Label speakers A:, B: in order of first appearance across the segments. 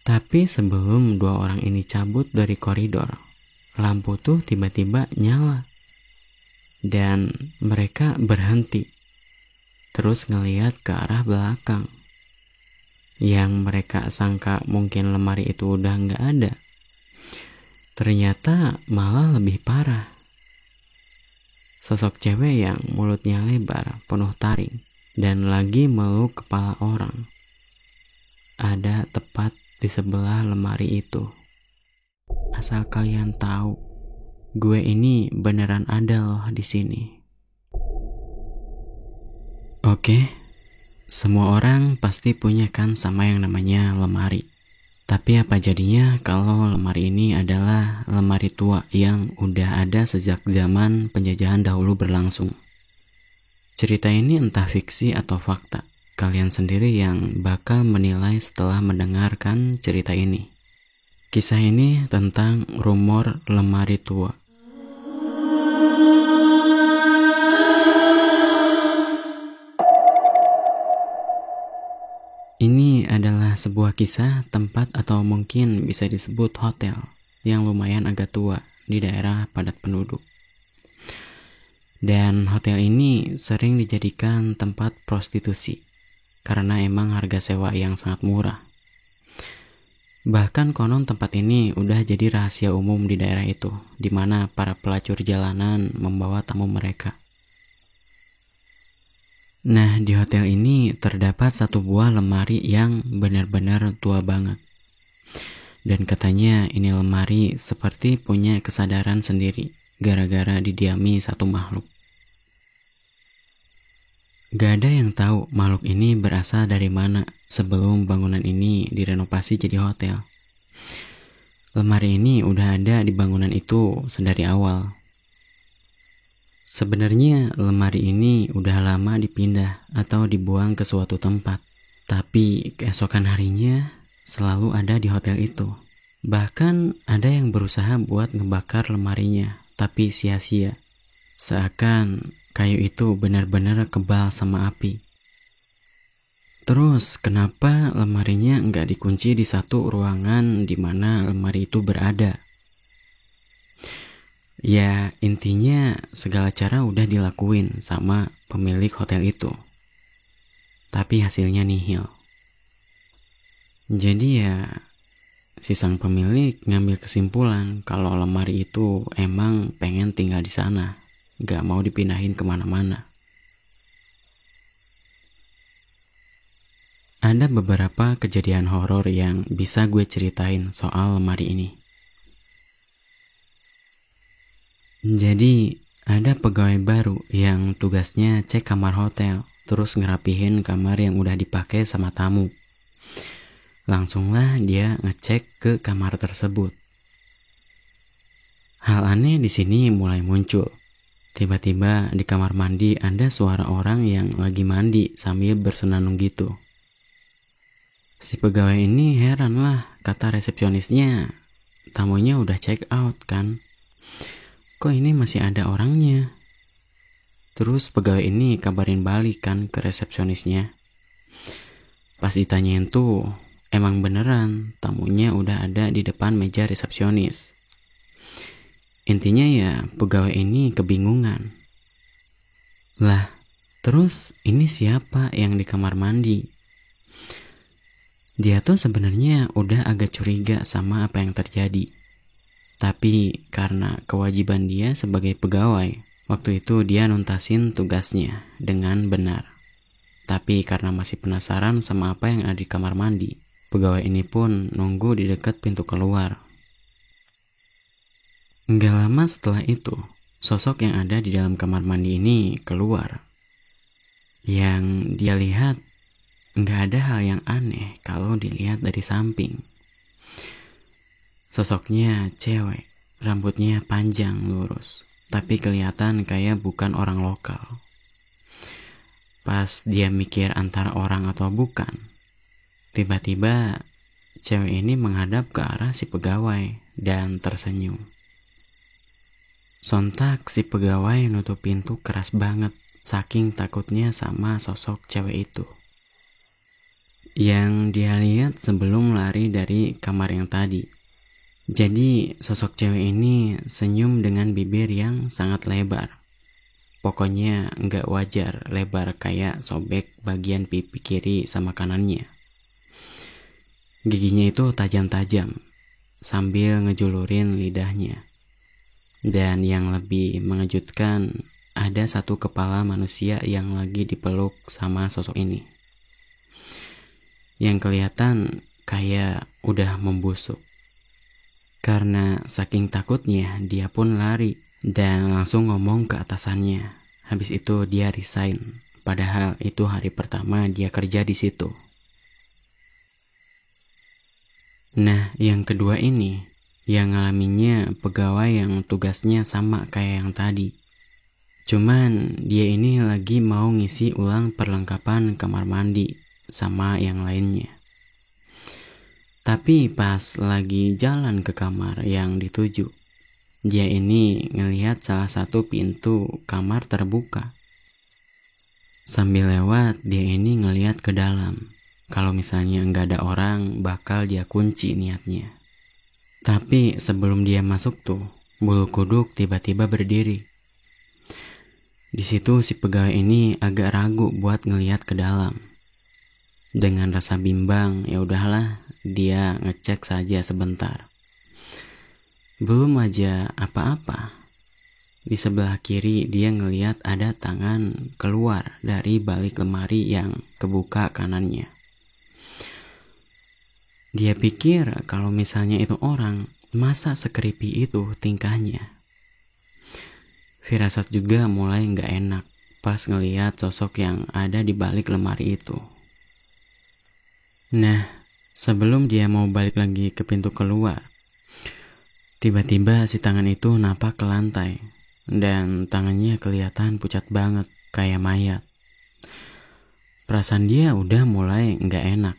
A: Tapi sebelum dua orang ini cabut dari koridor, lampu tuh tiba-tiba nyala. Dan mereka berhenti, terus ngeliat ke arah belakang. Yang mereka sangka mungkin lemari itu udah nggak ada. Ternyata malah lebih parah. Sosok cewek yang mulutnya lebar, penuh taring, dan lagi meluk kepala orang. Ada tepat di sebelah lemari itu. Asal kalian tahu, gue ini beneran ada loh di sini. Oke, semua orang pasti punya kan sama yang namanya lemari. Tapi apa jadinya kalau lemari ini adalah lemari tua yang udah ada sejak zaman penjajahan dahulu berlangsung? Cerita ini entah fiksi atau fakta. Kalian sendiri yang bakal menilai setelah mendengarkan cerita ini. Kisah ini tentang rumor lemari tua. Ini adalah sebuah kisah tempat atau mungkin bisa disebut hotel yang lumayan agak tua di daerah padat penduduk. Dan hotel ini sering dijadikan tempat prostitusi karena emang harga sewa yang sangat murah. Bahkan konon tempat ini udah jadi rahasia umum di daerah itu, di mana para pelacur jalanan membawa tamu mereka. Nah, di hotel ini terdapat satu buah lemari yang benar-benar tua banget. Dan katanya ini lemari seperti punya kesadaran sendiri, gara-gara didiami satu makhluk. Gak ada yang tahu makhluk ini berasal dari mana sebelum bangunan ini direnovasi jadi hotel. Lemari ini udah ada di bangunan itu sedari awal. Sebenarnya lemari ini udah lama dipindah atau dibuang ke suatu tempat. Tapi keesokan harinya selalu ada di hotel itu. Bahkan ada yang berusaha buat ngebakar lemarinya, tapi sia-sia. Seakan kayu itu benar-benar kebal sama api. Terus kenapa lemarinya nggak dikunci di satu ruangan di mana lemari itu berada? Ya intinya segala cara udah dilakuin sama pemilik hotel itu. Tapi hasilnya nihil. Jadi ya si sang pemilik ngambil kesimpulan kalau lemari itu emang pengen tinggal di sana. Gak mau dipindahin kemana-mana. Ada beberapa kejadian horor yang bisa gue ceritain soal lemari ini. Jadi ada pegawai baru yang tugasnya cek kamar hotel, terus ngerapihin kamar yang udah dipakai sama tamu. Langsunglah dia ngecek ke kamar tersebut. Hal aneh di sini mulai muncul. Tiba-tiba di kamar mandi ada suara orang yang lagi mandi sambil bersenandung gitu. Si pegawai ini heran lah, kata resepsionisnya. Tamunya udah check out kan? Kok ini masih ada orangnya? Terus pegawai ini kabarin balik kan ke resepsionisnya. Pas ditanyain tuh, emang beneran tamunya udah ada di depan meja resepsionis. Intinya ya pegawai ini kebingungan. Lah, terus ini siapa yang di kamar mandi? Dia tuh sebenarnya udah agak curiga sama apa yang terjadi. Tapi karena kewajiban dia sebagai pegawai, waktu itu dia nuntasin tugasnya dengan benar. Tapi karena masih penasaran sama apa yang ada di kamar mandi, pegawai ini pun nunggu di dekat pintu keluar. Nggak lama setelah itu, sosok yang ada di dalam kamar mandi ini keluar. Yang dia lihat, nggak ada hal yang aneh kalau dilihat dari samping. Sosoknya cewek, rambutnya panjang lurus, tapi kelihatan kayak bukan orang lokal. Pas dia mikir antara orang atau bukan, tiba-tiba cewek ini menghadap ke arah si pegawai dan tersenyum. Sontak si pegawai nutup pintu keras banget, saking takutnya sama sosok cewek itu. yang dia lihat sebelum lari dari kamar yang tadi. Jadi sosok cewek ini senyum dengan bibir yang sangat lebar. Pokoknya nggak wajar lebar kayak sobek bagian pipi kiri sama kanannya. Giginya itu tajam-tajam sambil ngejulurin lidahnya. Dan yang lebih mengejutkan, ada satu kepala manusia yang lagi dipeluk sama sosok ini. Yang kelihatan kayak udah membusuk. Karena saking takutnya, dia pun lari dan langsung ngomong ke atasannya. Habis itu dia resign, padahal itu hari pertama dia kerja di situ. Nah, yang kedua ini, yang ngalaminnya pegawai yang tugasnya sama kayak yang tadi. Cuman dia ini lagi mau ngisi ulang perlengkapan kamar mandi sama yang lainnya. Tapi pas lagi jalan ke kamar yang dituju, dia ini ngelihat salah satu pintu kamar terbuka. Sambil lewat, dia ini ngelihat ke dalam. Kalau misalnya nggak ada orang, bakal dia kunci niatnya. Tapi sebelum dia masuk tuh, bulu kuduk tiba-tiba berdiri. Di situ si pegawai ini agak ragu buat ngelihat ke dalam. Dengan rasa bimbang, ya udahlah, dia ngecek saja sebentar. Belum aja apa-apa. Di sebelah kiri dia ngelihat ada tangan keluar dari balik lemari yang kebuka kanannya. Dia pikir kalau misalnya itu orang, masa se-creepy itu tingkahnya. Firasat juga mulai gak enak pas ngelihat sosok yang ada di balik lemari itu. Nah, sebelum dia mau balik lagi ke pintu keluar, tiba-tiba si tangan itu napak ke lantai. Dan tangannya kelihatan pucat banget, kayak mayat. Perasaan dia udah mulai gak enak.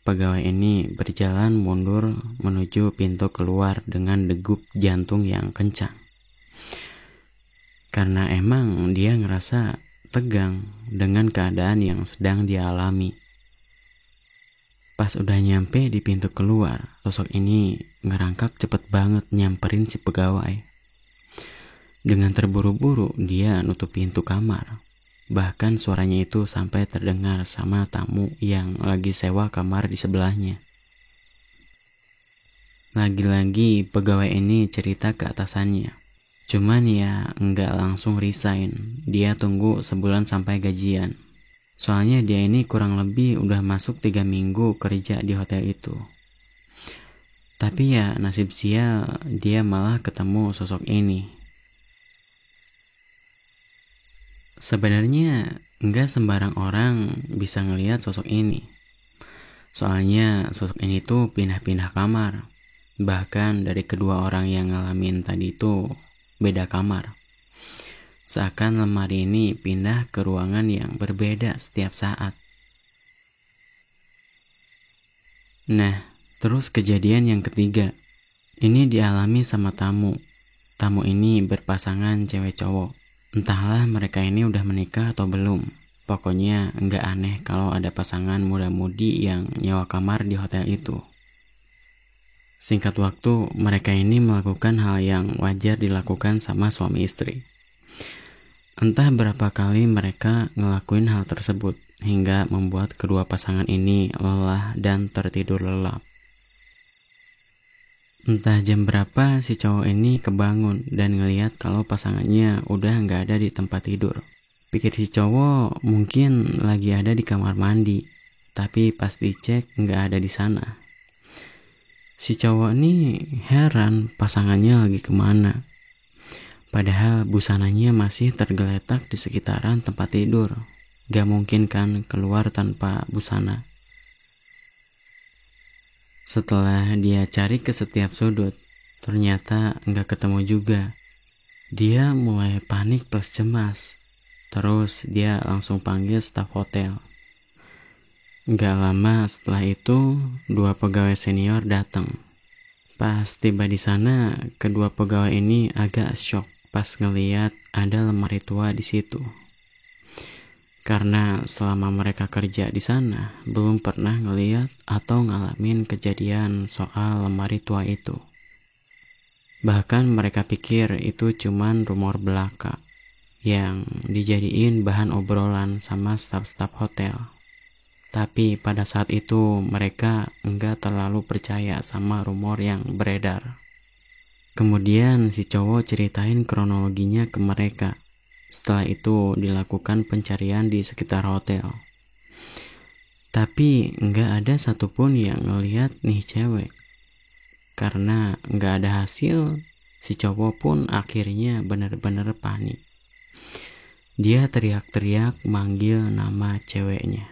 A: Pegawai ini berjalan mundur menuju pintu keluar dengan degup jantung yang kencang. Karena emang dia ngerasa tegang dengan keadaan yang sedang dialami. Pas udah nyampe di pintu keluar, sosok ini ngerangkak cepet banget nyamperin si pegawai. Dengan terburu-buru dia nutup pintu kamar. Bahkan suaranya itu sampai terdengar sama tamu yang lagi sewa kamar di sebelahnya. Lagi-lagi pegawai ini cerita ke atasannya. Cuman ya nggak langsung resign. Dia tunggu sebulan sampai gajian. Soalnya dia ini kurang lebih udah masuk 3 minggu kerja di hotel itu. Tapi ya nasib sial, dia malah ketemu sosok ini. Sebenarnya nggak sembarang orang bisa ngelihat sosok ini. Soalnya sosok ini tuh pindah-pindah kamar. Bahkan dari kedua orang yang ngalamin tadi itu beda kamar. Seakan lemari ini pindah ke ruangan yang berbeda setiap saat. Nah, terus kejadian yang ketiga. Ini dialami sama tamu. Tamu ini berpasangan cewek cowok. Entahlah mereka ini udah menikah atau belum. Pokoknya nggak aneh kalau ada pasangan muda-mudi yang nyewa kamar di hotel itu. Singkat waktu, mereka ini melakukan hal yang wajar dilakukan sama suami istri. Entah berapa kali mereka ngelakuin hal tersebut, hingga membuat kedua pasangan ini lelah dan tertidur lelap. Entah jam berapa si cowok ini kebangun dan ngelihat kalau pasangannya udah nggak ada di tempat tidur. Pikir si cowok mungkin lagi ada di kamar mandi, tapi pas dicek nggak ada di sana. Si cowok ini heran pasangannya lagi kemana. Padahal busananya masih tergeletak di sekitaran tempat tidur. Gak mungkin kan keluar tanpa busana. Setelah dia cari ke setiap sudut, ternyata nggak ketemu juga. Dia mulai panik plus cemas. Terus dia langsung panggil staf hotel. Nggak lama setelah itu, 2 pegawai senior datang. Pas tiba di sana, kedua pegawai ini agak shock pas ngeliat ada lemari tua di situ. Karena selama mereka kerja di sana, belum pernah ngeliat atau ngalamin kejadian soal lemari tua itu. Bahkan mereka pikir itu cuman rumor belaka yang dijadiin bahan obrolan sama staf-staf hotel. Tapi pada saat itu mereka enggak terlalu percaya sama rumor yang beredar. Kemudian si cowok ceritain kronologinya ke mereka. Setelah itu dilakukan pencarian di sekitar hotel. Tapi nggak ada satupun yang ngeliat nih cewek. Karena nggak ada hasil, si cowok pun akhirnya benar-benar panik. Dia teriak-teriak manggil nama ceweknya.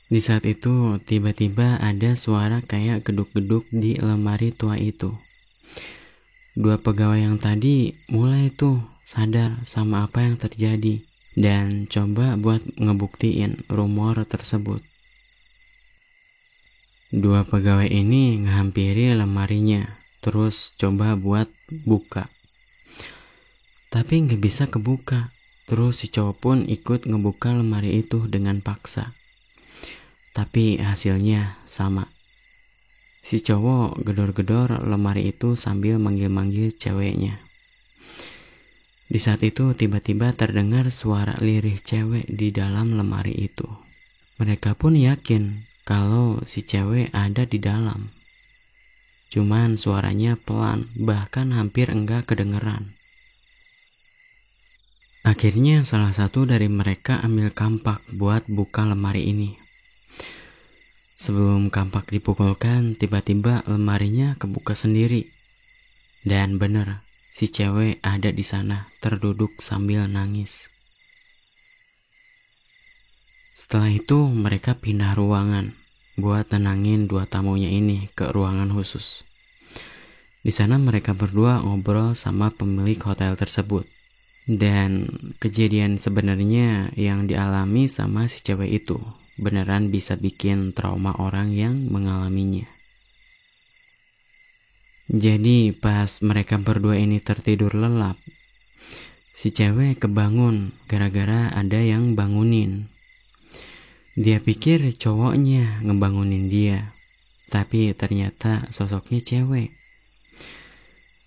A: Di saat itu tiba-tiba ada suara kayak geduk-geduk di lemari tua itu. Dua pegawai yang tadi mulai tuh sadar sama apa yang terjadi dan coba buat ngebuktiin rumor tersebut. Dua pegawai ini ngehampiri lemarinya, terus coba buat buka. Tapi nggak bisa kebuka, terus si cowok pun ikut ngebuka lemari itu dengan paksa. Tapi hasilnya sama. Si cowok gedor-gedor lemari itu sambil manggil-manggil ceweknya. Di saat itu tiba-tiba terdengar suara lirih cewek di dalam lemari itu. Mereka pun yakin kalau si cewek ada di dalam. Cuman suaranya pelan, bahkan hampir enggak kedengeran. Akhirnya salah satu dari mereka ambil kampak buat buka lemari ini. Sebelum kampak dipukulkan, tiba-tiba lemarinya kebuka sendiri. Dan bener, si cewek ada di sana, terduduk sambil nangis. Setelah itu mereka pindah ruangan buat tenangin dua tamunya ini ke ruangan khusus. Di sana mereka berdua ngobrol sama pemilik hotel tersebut. Dan kejadian sebenarnya yang dialami sama si cewek itu beneran bisa bikin trauma orang yang mengalaminya. Jadi pas mereka berdua ini tertidur lelap, si cewek kebangun gara-gara ada yang bangunin. Dia pikir cowoknya ngebangunin dia, tapi ternyata sosoknya cewek.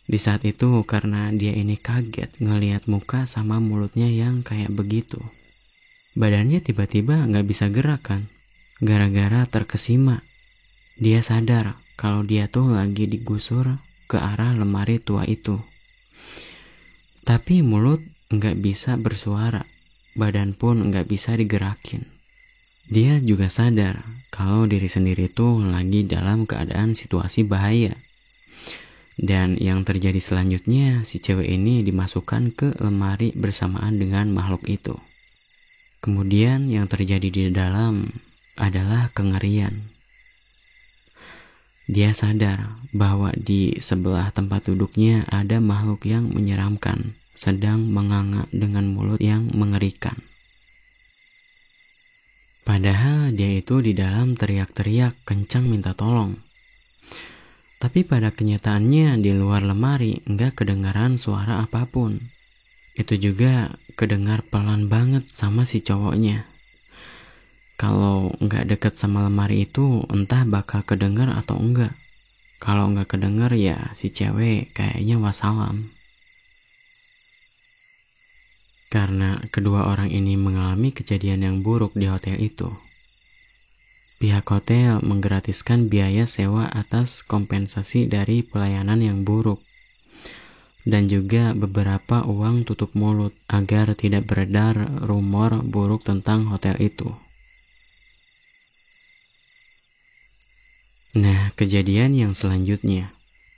A: Di saat itu karena dia ini kaget ngelihat muka sama mulutnya yang kayak begitu. Badannya tiba-tiba gak bisa gerak kan, gara-gara terkesima. Dia sadar kalau dia tuh lagi digusur ke arah lemari tua itu. Tapi mulut gak bisa bersuara, badan pun gak bisa digerakin. Dia juga sadar kalau diri sendiri tuh lagi dalam keadaan situasi bahaya. Dan yang terjadi selanjutnya, si cewek ini dimasukkan ke lemari bersamaan dengan makhluk itu. Kemudian yang terjadi di dalam adalah kengerian. Dia sadar bahwa di sebelah tempat duduknya ada makhluk yang menyeramkan, sedang menganga dengan mulut yang mengerikan. Padahal dia itu di dalam teriak-teriak kencang minta tolong. Tapi pada kenyataannya di luar lemari enggak kedengaran suara apapun. Itu juga kedengar pelan banget sama si cowoknya. Kalau nggak deket sama lemari itu entah bakal kedengar atau enggak. Kalau nggak kedengar ya si cewek kayaknya wassalam. Karena kedua orang ini mengalami kejadian yang buruk di hotel itu, pihak hotel menggratiskan biaya sewa atas kompensasi dari pelayanan yang buruk. Dan juga beberapa uang tutup mulut agar tidak beredar rumor buruk tentang hotel itu. Nah, kejadian yang selanjutnya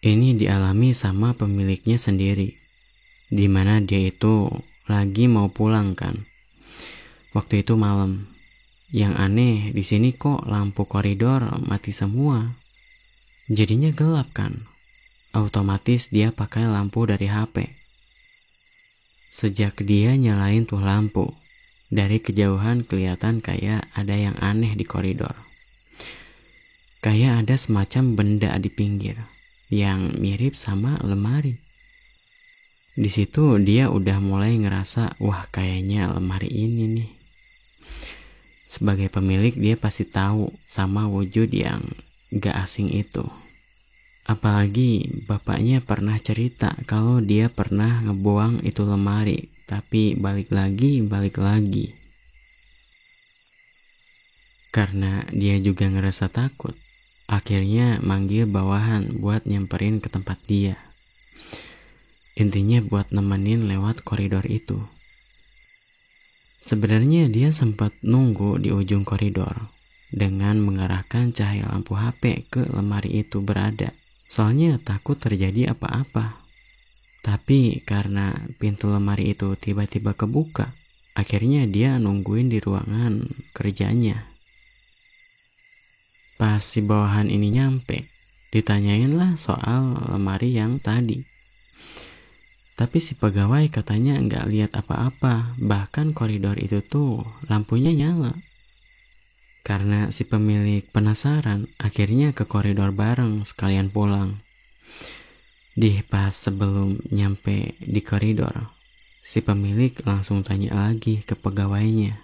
A: ini dialami sama pemiliknya sendiri, di mana dia itu lagi mau pulang kan. Waktu itu malam. Yang aneh di sini kok lampu koridor mati semua. Jadinya gelap kan. Otomatis dia pakai lampu dari HP. Sejak dia nyalain tuh lampu, dari kejauhan kelihatan kayak ada yang aneh di koridor. Kayak ada semacam benda di pinggir, yang mirip sama lemari. Di situ dia udah mulai ngerasa, wah kayaknya lemari ini nih. Sebagai pemilik dia pasti tahu sama wujud yang gak asing itu. Apalagi bapaknya pernah cerita kalau dia pernah ngebuang itu lemari, tapi balik lagi. Karena dia juga ngerasa takut, akhirnya manggil bawahan buat nyamperin ke tempat dia. Intinya buat nemenin lewat koridor itu. Sebenarnya dia sempat nunggu di ujung koridor dengan mengarahkan cahaya lampu HP ke lemari itu berada. Soalnya takut terjadi apa-apa. Tapi karena pintu lemari itu tiba-tiba kebuka, akhirnya dia nungguin di ruangan kerjanya. Pas si bawahan ini nyampe, ditanyain lah soal lemari yang tadi. Tapi si pegawai katanya nggak lihat apa-apa, bahkan koridor itu tuh lampunya nyala. Karena si pemilik penasaran, akhirnya ke koridor bareng sekalian pulang. Pas sebelum nyampe di koridor, si pemilik langsung tanya lagi ke pegawainya.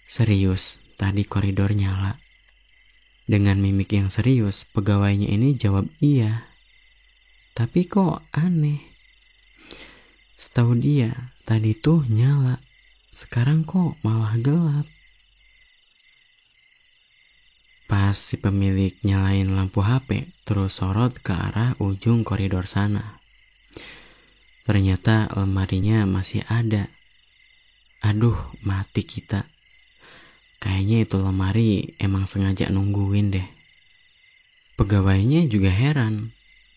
A: Serius, tadi koridor nyala? Dengan mimik yang serius, pegawainya ini jawab iya. Tapi kok aneh? Setahu dia, tadi tuh nyala, sekarang kok malah gelap. Pas si pemilik nyalain lampu HP, terus sorot ke arah ujung koridor sana. Ternyata lemarinya masih ada. Aduh, mati kita. Kayaknya itu lemari emang sengaja nungguin deh. Pegawainya juga heran,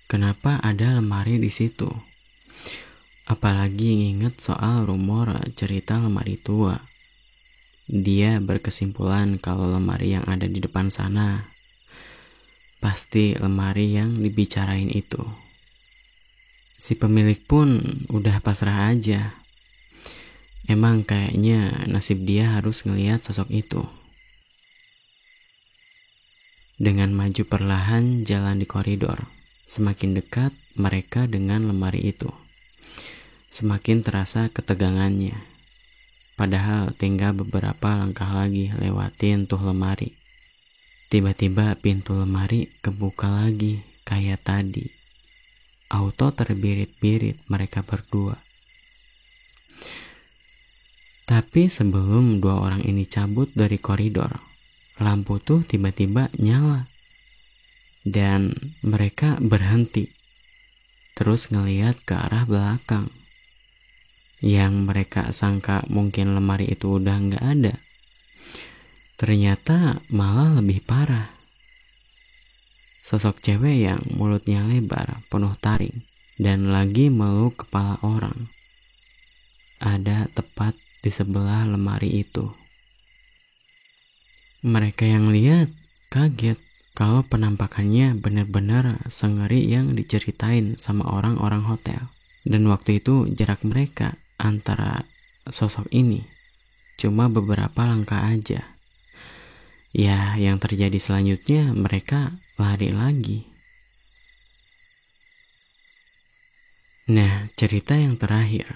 A: kenapa ada lemari di situ. Apalagi nginget soal rumor cerita lemari tua. Dia berkesimpulan kalau lemari yang ada di depan sana pasti lemari yang dibicarain itu. Si pemilik pun udah pasrah aja. Emang kayaknya nasib dia harus ngelihat sosok itu. Dengan maju perlahan jalan di koridor, semakin dekat mereka dengan lemari itu. Semakin terasa ketegangannya. Padahal tinggal beberapa langkah lagi lewatin tuh lemari. Tiba-tiba pintu lemari kebuka lagi kayak tadi. Auto terbirit-birit mereka berdua. Tapi sebelum dua orang ini cabut dari koridor, lampu tuh tiba-tiba nyala. Dan mereka berhenti. Terus ngeliat ke arah belakang. Yang mereka sangka mungkin lemari itu udah nggak ada. Ternyata malah lebih parah. Sosok cewek yang mulutnya lebar, penuh taring, dan lagi meluk kepala orang. Ada tepat di sebelah lemari itu. Mereka yang lihat kaget kalau penampakannya benar-benar sengeri yang diceritain sama orang-orang hotel. Dan waktu itu jarak mereka antara sosok ini cuma beberapa langkah aja. Ya, yang terjadi selanjutnya mereka lari lagi. Nah, cerita yang terakhir.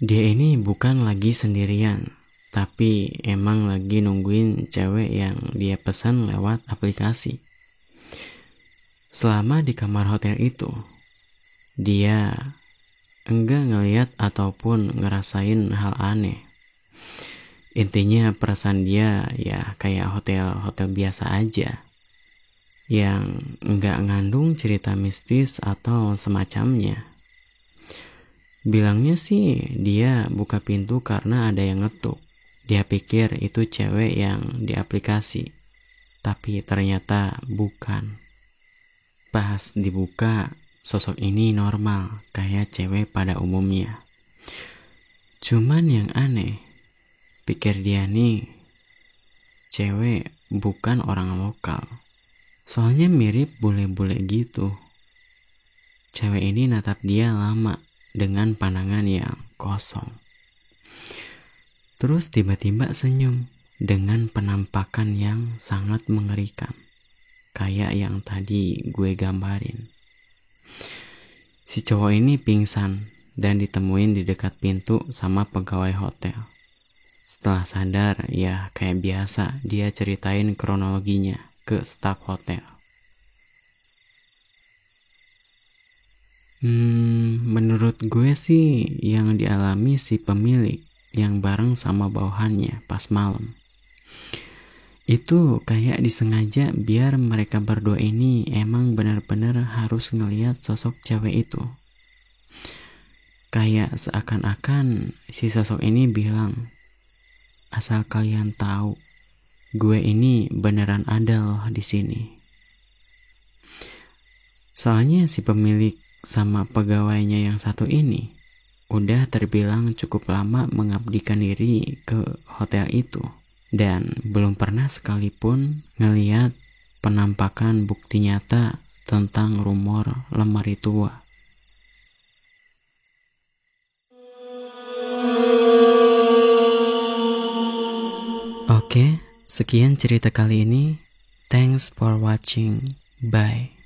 A: Dia ini bukan lagi sendirian, tapi emang lagi nungguin cewek yang dia pesan lewat aplikasi. Selama di kamar hotel itu, dia enggak ngelihat ataupun ngerasain hal aneh. Intinya perasaan dia ya kayak hotel-hotel biasa aja, yang enggak ngandung cerita mistis atau semacamnya. Bilangnya sih dia buka pintu karena ada yang ngetuk. Dia pikir itu cewek yang di aplikasi, tapi ternyata bukan. Pas dibuka, sosok ini normal kayak cewek pada umumnya. Cuman yang aneh, pikir dia nih, cewek bukan orang lokal. Soalnya mirip bule-bule gitu. Cewek ini natap dia lama dengan pandangan yang kosong. Terus tiba-tiba senyum dengan penampakan yang sangat mengerikan. Kayak yang tadi gue gambarin. Si cowok ini pingsan dan ditemuin di dekat pintu sama pegawai hotel. Setelah sadar, ya kayak biasa dia ceritain kronologinya ke staf hotel. Menurut gue sih yang dialami si pemilik yang bareng sama bawahannya pas malam itu kayak disengaja biar mereka berdua ini emang benar-benar harus ngelihat sosok cewek itu. Kayak seakan-akan si sosok ini bilang, asal kalian tahu, gue ini beneran ada loh di sini. Soalnya si pemilik sama pegawainya yang satu ini udah terbilang cukup lama mengabdikan diri ke hotel itu dan belum pernah sekalipun ngeliat penampakan bukti nyata tentang rumor lemari tua. Oke, sekian cerita kali ini. Thanks for watching. Bye.